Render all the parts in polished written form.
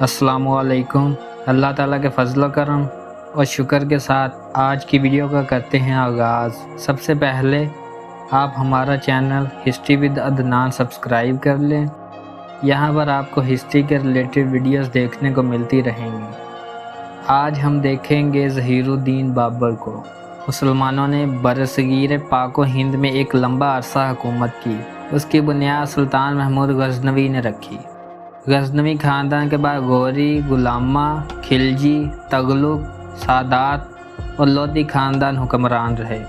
अस्सलाम वालेकुम। अल्लाह ताला के फजल करम और शुक्र के साथ आज की वीडियो का करते हैं आगाज़। सबसे पहले आप हमारा channel history with Adnan subscribe कर लें। यहाँ पर आपको हिस्ट्री के रिलेटेड वीडियोस देखने को मिलती रहेंगी। आज हम देखेंगे ज़हीरुद्दीन बाबर को। मुसलमानों ने बरसगीर पाक व हिंद में एक लंबा अरसा हुकूमत की। उसकी बुनियाद सुल्तान महमूद गजनवी ने रखी। गजनवी ख़ानदान के बाद गौरी, गुलामा, खिलजी, तगलुक, सादात और लोधी ख़ानदान हुक्मरान रहे।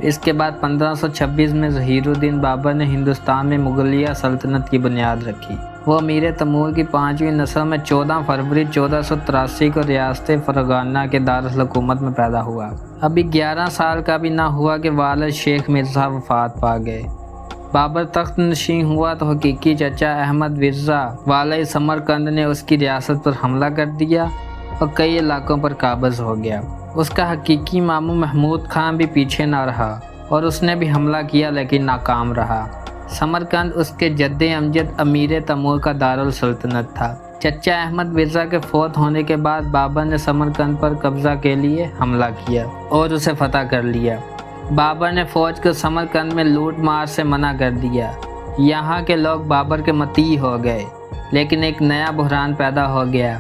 इसके बाद 1526 में ज़हीरुद्दीन बाबर ने हिंदुस्तान में मुगलिया सल्तनत की बुनियाद रखी। वो अमीर तैमूर की 5वीं नस्ल में 14 फरवरी 1483 को रियासत फरगाना के दारुल हुकूमत में पैदा हुआ। अभी 11 साल का भी ना हुआ कि वालिद शेख मिर्ज़ा वफ़ात पा गए। बाबर तख्त नशीं हुआ तो हकीकी चचा अहमद मिर्ज़ा वाले समरकंद ने उसकी रियासत पर हमला कर दिया और कई इलाकों पर काबज़ हो गया। उसका हकीकी मामू महमूद खान भी पीछे ना रहा और उसने भी हमला किया लेकिन नाकाम रहा। समरकंद उसके जद्दे अमजद अमीर तैमूर का दारुल सल्तनत था। चचा अहमद मिर्ज़ा के फौत होने के बाद बाबर ने समरकंद पर कब्ज़ा के लिए हमला किया और उसे फतह कर लिया। बाबर ने फ़ौज को समरकंद में लूट मार से मना कर दिया। यहाँ के लोग बाबर के मती हो गए, लेकिन एक नया बहरान पैदा हो गया।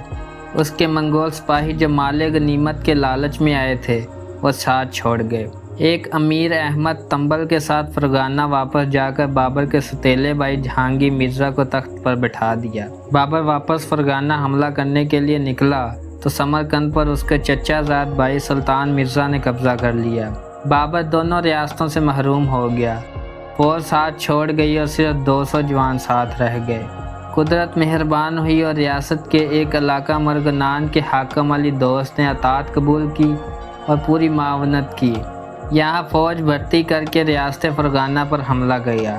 उसके मंगोल सिपाही जो माले गनीमत के लालच में आए थे वो साथ छोड़ गए। एक अमीर अहमद तंबल के साथ फरगाना वापस जाकर बाबर के सतीले भाई जहांगीर मिर्ज़ा को तख्त पर बिठा दिया। बाबर वापस फरगाना हमला करने के लिए निकला तो समरकंद पर उसके चचाजाद भाई सुल्तान मिर्ज़ा ने कब्ज़ा कर लिया। बाबर दोनों रियासतों से महरूम हो गया। फौज साथ छोड़ गई और सिर्फ 200 जवान साथ रह गए। कुदरत मेहरबान हुई और रियासत के एक इलाका मरगनान के हाकम अली दोस्त ने अतात कबूल की और पूरी मावनत की। यहाँ फ़ौज भर्ती करके रियासत फरगाना पर हमला किया।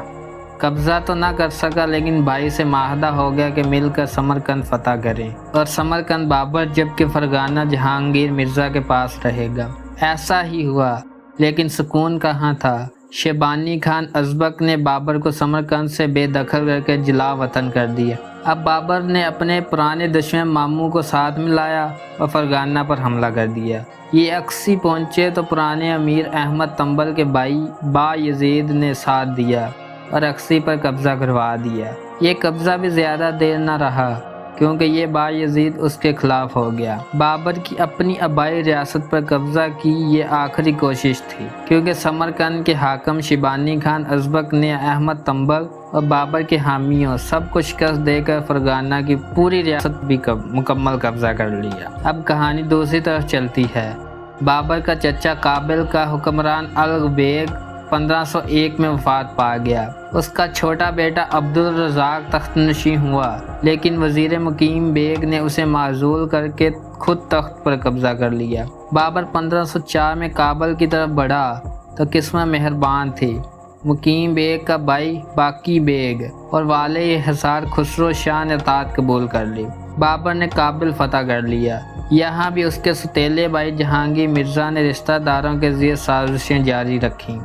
कब्ज़ा तो ना कर सका, लेकिन भाई से माहदा हो गया कि मिलकर समरकंद फतह करें और समरकंद बाबर जबकि फरगाना जहांगीर मिर्ज़ा के पास रहेगा। ऐसा ही हुआ, लेकिन सुकून कहाँ था। शेबानी खान अज़बक ने बाबर को समरकंद से बेदखल करके जिला वतन कर दिया। अब बाबर ने अपने पुराने दुश्मन मामू को साथ मिलाया और फरगाना पर हमला कर दिया। ये अक्सी पहुँचे तो पुराने अमीर अहमद तंबल के भाई बा यजीद ने साथ दिया और अक्सी पर कब्ज़ा करवा दिया। ये कब्ज़ा भी ज़्यादा देर न रहा क्योंकि ये बा यजीद उसके खिलाफ हो गया। बाबर की अपनी आबाई रियासत पर कब्ज़ा की ये आखिरी कोशिश थी, क्योंकि समरकंद के हाकम शिबानी खान अज़बक ने अहमद तंबल और बाबर के हामियों सब कुछ शिकस्त देकर फरगाना की पूरी रियासत भी मुकम्मल कब्ज़ा कर लिया। अब कहानी दूसरी तरफ चलती है। बाबर का चचा काबिल का हुक्मरान अलग बेग 1501 में वफ़ात पा गया। उसका छोटा बेटा अब्दुल रज़ाक तख्त नशीं हुआ, लेकिन वज़ीर मुकीम बेग ने उसे माज़ूल करके खुद तख्त पर कब्ज़ा कर लिया। बाबर 1504 में काबल की तरफ बढ़ा तो किस्मत मेहरबान थी। मुकीम बेग का भाई बाकी बेग और वाले हिसार खुसरो शाह ने अतात कबूल कर ली। बाबर ने काबिल फतह कर लिया। यहाँ भी उसके सतीले भाई जहांगीर मिर्ज़ा ने रिश्तेदारों के ज़रिए साजिशें जारी रखीं।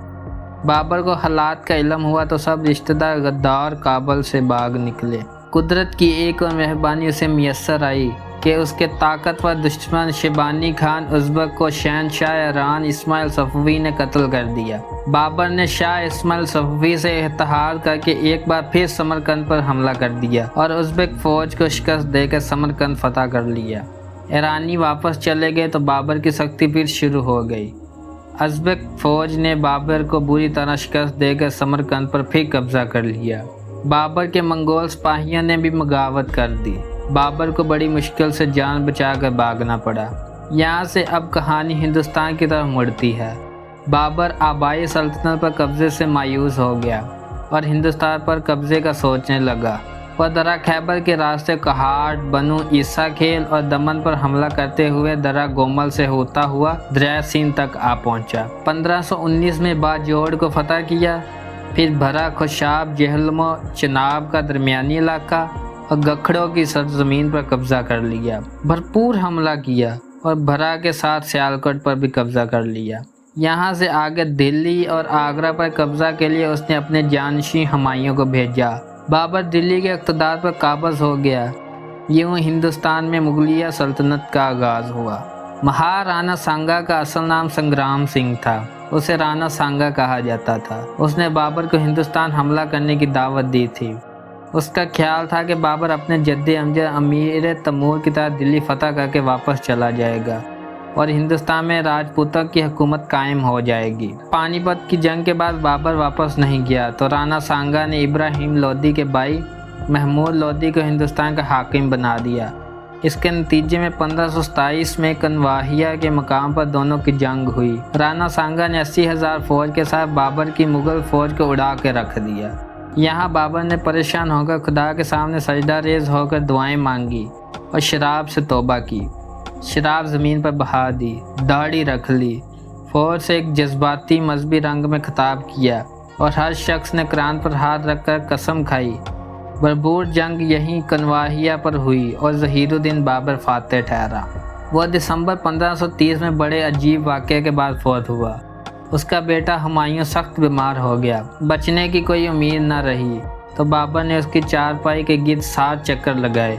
बाबर को हालात का इल्म हुआ तो सब रिश्तेदार गद्दार काबल से भाग निकले। कुदरत की एक और मेहरबानी उसे मैसर आई कि उसके ताकतवर दुश्मन शिबानी खान उज़्बक को शहनशाह ईरान इस्माइल सफ़वी ने कत्ल कर दिया। बाबर ने शाह इस्माइल सफ़वी से इत्तेहाद करके एक बार फिर समरकंद पर हमला कर दिया और उज़्बेक फ़ौज को शिकस्त देकर समरकंद फतह कर लिया। ईरानी वापस चले गए तो बाबर की सख्ती फिर शुरू हो गई। उज़्बेक फ़ौज ने बाबर को बुरी तरह शिकस्त देकर समरकंद पर फिर कब्ज़ा कर लिया। बाबर के मंगोल सिपाहियों ने भी बगावत कर दी। बाबर को बड़ी मुश्किल से जान बचाकर भागना पड़ा। यहाँ से अब कहानी हिंदुस्तान की तरफ मुड़ती है। बाबर आबाई सल्तनत पर कब्ज़े से मायूस हो गया और हिंदुस्तान पर कब्ज़े का सोचने लगा। वह दरा खैबर के रास्ते कहाट, बनू ईसा खेल और दमन पर हमला करते हुए दरा गोमल से होता हुआ दरिया सिंध तक आ पहुंचा। 1519 में बाजोड़ को फतह किया, फिर भरा, खुशाब, जहलमो, चनाब का दरमियानी इलाका और गखड़ों की सरजमीन पर कब्ज़ा कर लिया। भरपूर हमला किया और भरा के साथ सियालकोट पर भी कब्ज़ा कर लिया। यहाँ से आगे दिल्ली और आगरा पर कब्ज़ा के लिए उसने अपने जानशी हमायों को भेजा। बाबर दिल्ली के इक़्तिदार पर काबज़ हो गया। यूं हिंदुस्तान में मुगलिया सल्तनत का आगाज़ हुआ। महाराणा सांगा का असल नाम संग्राम सिंह था। उसे राणा सांगा कहा जाता था। उसने बाबर को हिंदुस्तान हमला करने की दावत दी थी। उसका ख्याल था कि बाबर अपने जद्दे अमजद अमीर तैमूर की तरह दिल्ली फतह करके वापस चला जाएगा और हिंदुस्तान में राजपूतों की हुकूमत कायम हो जाएगी। पानीपत की जंग के बाद बाबर वापस नहीं गया तो राणा सांगा ने इब्राहिम लोदी के भाई महमूद लोदी को हिंदुस्तान का हाकिम बना दिया। इसके नतीजे में 1527 में कनवाहिया के मकाम पर दोनों की जंग हुई। राणा सांगा ने 80,000 फौज के साथ बाबर की मुगल फौज को उड़ा के रख दिया। यहाँ बाबर ने परेशान होकर खुदा के सामने सजदा रेज होकर दुआएं मांगी और शराब से तौबा की। शराब ज़मीन पर बहा दी, दाढ़ी रख ली, फौज से एक जज्बाती मजहबी रंग में खिताब किया और हर शख्स ने कुरान पर हाथ रखकर कसम खाई। भरपूर जंग यहीं कनवाहिया पर हुई और ज़हीरुद्दीन बाबर फातह ठहरा। वह दिसंबर 1530 में बड़े अजीब वाक़े के बाद फौत हुआ। उसका बेटा हुमायूं सख्त बीमार हो गया। बचने की कोई उम्मीद न रही तो बाबर ने उसकी चारपाई के गिर्द 7 चक्कर लगाए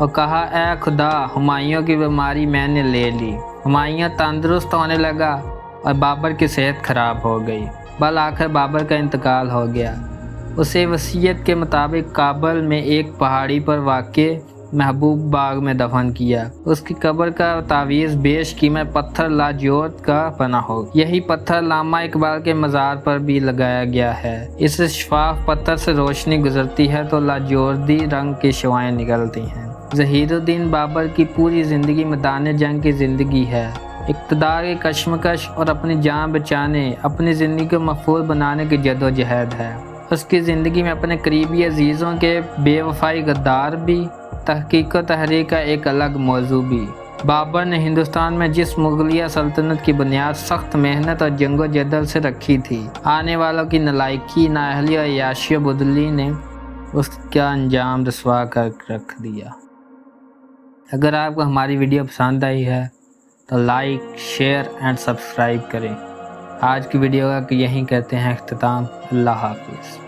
और कहा, ऐ खुदा, हुमायूं की बीमारी मैंने ले ली। हुमायूं तंदुरुस्त होने लगा और बाबर की सेहत खराब हो गई। बल आखिर बाबर का इंतकाल हो गया। उसे वसीयत के मुताबिक काबुल में एक पहाड़ी पर वाक़े महबूब बाग में दफन किया। उसकी कब्र का तावीज़ बेश कीमत पत्थर लाजोत का बना हो। यही पत्थर लामा इकबाल के मज़ार पर भी लगाया गया है। इस शफाफ पत्थर से रोशनी गुजरती है तो लाजोर्दी रंग की शवाएं निकलती हैं। ज़हीरुद्दीन बाबर की पूरी ज़िंदगी मैदान जंग की ज़िंदगी है। इक़्तिदार की कशमकश और अपनी जान बचाने, अपनी ज़िंदगी को महफूज बनाने की जदोजहद है। उसकी ज़िंदगी में अपने करीबी अजीज़ों के बेवफाई गद्दार भी, तहकीक व तहरीर का एक अलग मौजू भी। बाबर ने हिंदुस्तान में जिस मुगलिया सल्तनत की बुनियाद सख्त मेहनत और जंगो जदल से रखी थी, आने वालों की नलायकी, नाअहली और याशी बुदली ने उसका अंजाम रसवा कर रख दिया। अगर आपको हमारी वीडियो पसंद आई है तो लाइक, शेयर एंड सब्सक्राइब करें। आज की वीडियो का यहीं कहते हैं इख्तिताम। अल्लाह हाफिज़।